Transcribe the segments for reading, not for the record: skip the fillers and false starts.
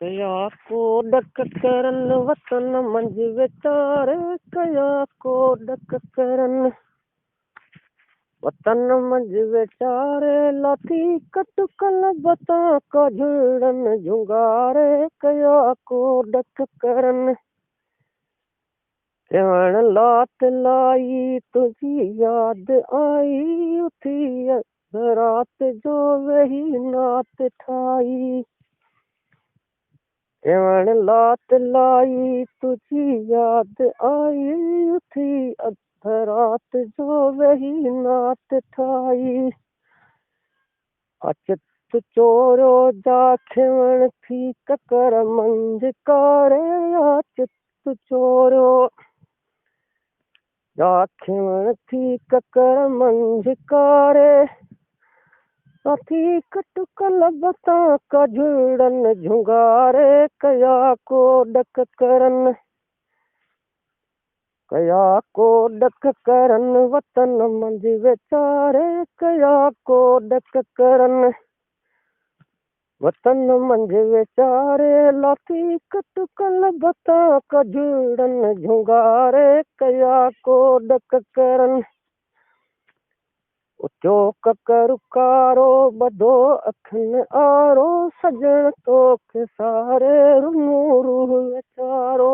कया को डक करन वतन मंझ विचारे, कया को डक करन वतन मंझ विचारे, लाठी कटकल बता का झुड़न झुंगारे, कया को डक करन केवण लात लाई तुझी याद आई, उठी रात जो वही नात ठाई। केवण लात लाई तुझी याद आई, उठी रात जो वही नात ठाई। अचित चोरो जा खेवण थी ककर मंझ कारे, अचित चोरो जा खेवण थी ककर मंझ कारे, साथी कटकल बता का झुड़न झुंगारे, कया को डक करन कया को डक करन वतन मंझ विचारे, कया को डक करन वतन मंझ विचारे, लाठी कटकल बता का झुड़न झुंगारे, कया को डक करन उचो ककरुकारो बधो अखन आरो, सजन तो के सारे रूह रूह विचारो।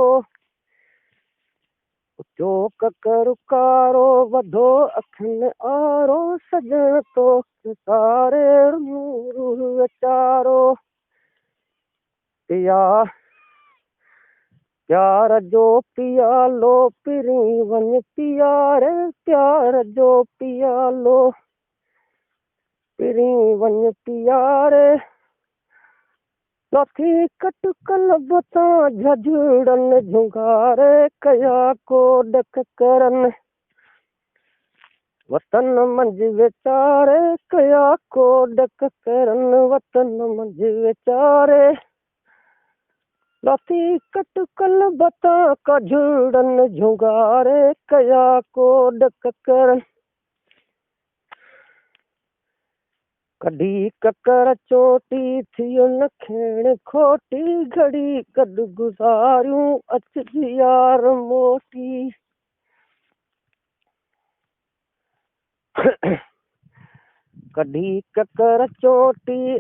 उचो ककरुकारो बधो अखन आरो, सजन तो के सारे रूह रूह विचारो। पिया प्यार जो पिया लो पिरी वन पिया रे, प्यार जो पिया लो पिरी वन पिया रे, लाठी कटकल बता झुड़न झुंगारे, कया को डक करन वतन मंझ विचारे, कया को डक करन वतन मंझ विचारे, लाठी कटकल बता का झुड़न झुंगारे, कया को डक करन कड़ी ककर चोटी थियो न खेण खोटी, घड़ी कद गुजारूं अच यार मोटी। कड़ी ककर चोटी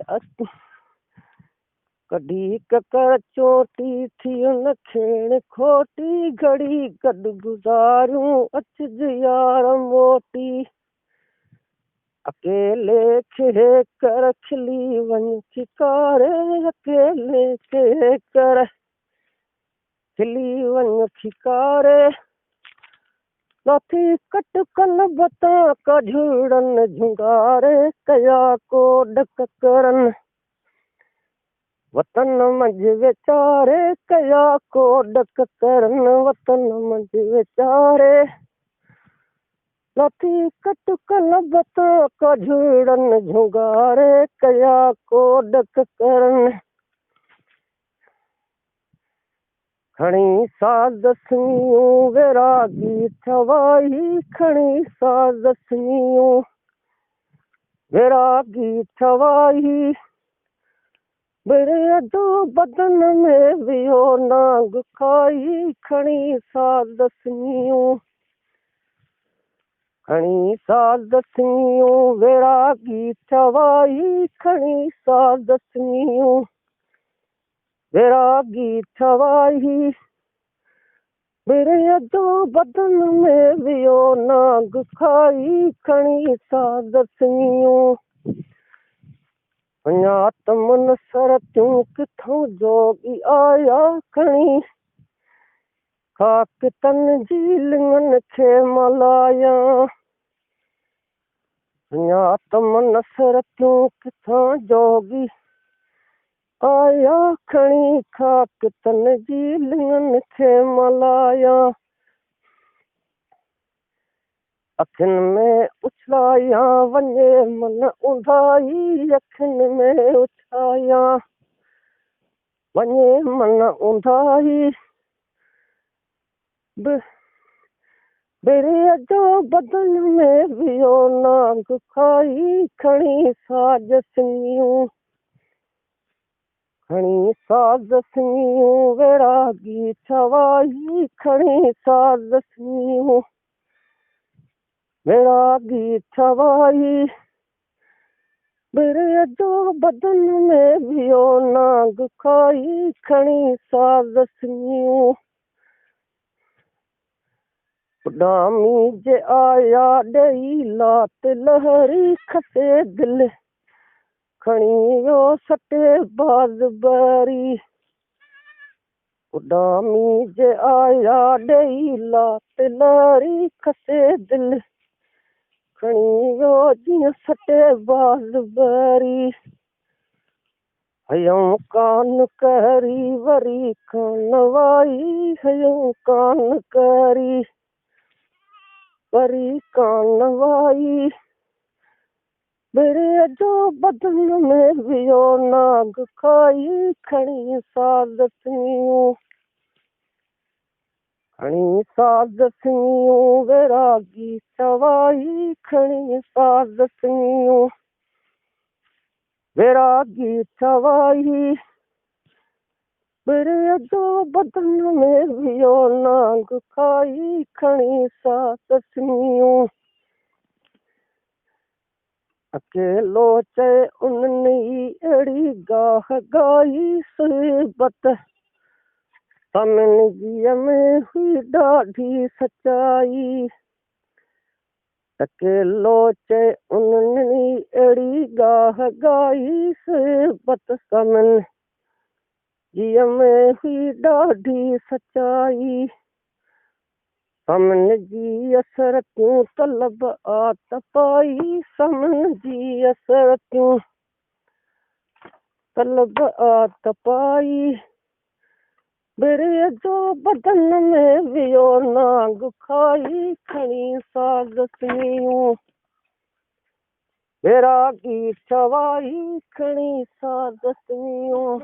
कड़ी ककर चोटी थियो न खेण खोटी, घड़ी कद गुजारूं अच यार मोटी। अकेले खे कर खिली वन खिकारे, अकेले खे कर खिली वन खिकारे, लाठी कटकल बता का झुड़न झुंगारे, कया को डक करन वतन मंझ विचारे, कया को डक करन वतन मंझ विचारे, लाठी कटकल बता का झुड़न झुंगारे, कया को डक करन खणी सादसनियूं वैरागी ठवाई, खणी सादसनियूं वैरागी ठवाई, मेरे दो बदन में वियो नांग खाई, खणी सादसनियूं खणी सादसनियूं वैरागी ठवाई, खणी सादसनियूं वैरागी ठवाई, मेरे दो बदन में वियो नांग खाई, खणी सादसनियूं आत्मन सरत्यूं किथों जोगी आया, खणी खाक तन जी लिंगन खे मलाया। आत्मन सरत्यूं किथों जोगी आया, खणी खाक तन जी लिंगन खे मलाया। अखिन में उछलाया वञे मन उंधाई, अखिन में उछलाया वञे मन उंधाई, बेरे जो बदन में वियो नांग खाई, खणी सादसनियूं खणी साज़ियूं वैरागी छवाई खणी साज़ियूं वैरागी छवाई बिरे जो बदन में वियो नाग खाई खणी साज़ियूं उडामी जे आया ॾेई लात लहरी खसे दिल खणी वियो सटे बाज़ बरी उडामी जे आया ॾेई लात लहरी खसे दिल खणी वियो जीअं सटे बाज़ बरी हयऊं कान करी वरी कान वाई हयऊं कान करी वरी कान वाई बिरे जो बदन में वियो नाग खाई खणी साज़ियूं वैरागी छवाई खणी साज़ियूं वैरागी छवाई बिरे जो बदन में वियो नाग खाई खणी साज़ियूं अकेलो चए उन्हनि अहिड़ी गाह गाई सुहिबत तमिन जीअ में हुई ॾाढी सचाई अकेलो चए उन्हनि अहिड़ी गाह गाई सुहिबत तमिन जीअ में हुई ॾाढी सचाई समन जी असरतियूं तलब आत पाई समन जी असरतियूं तलब आत पाई बिरे जो बदन में वियो नाग खाई खणी साज़ियूं वैरागी छवाई खणी साज़ियूं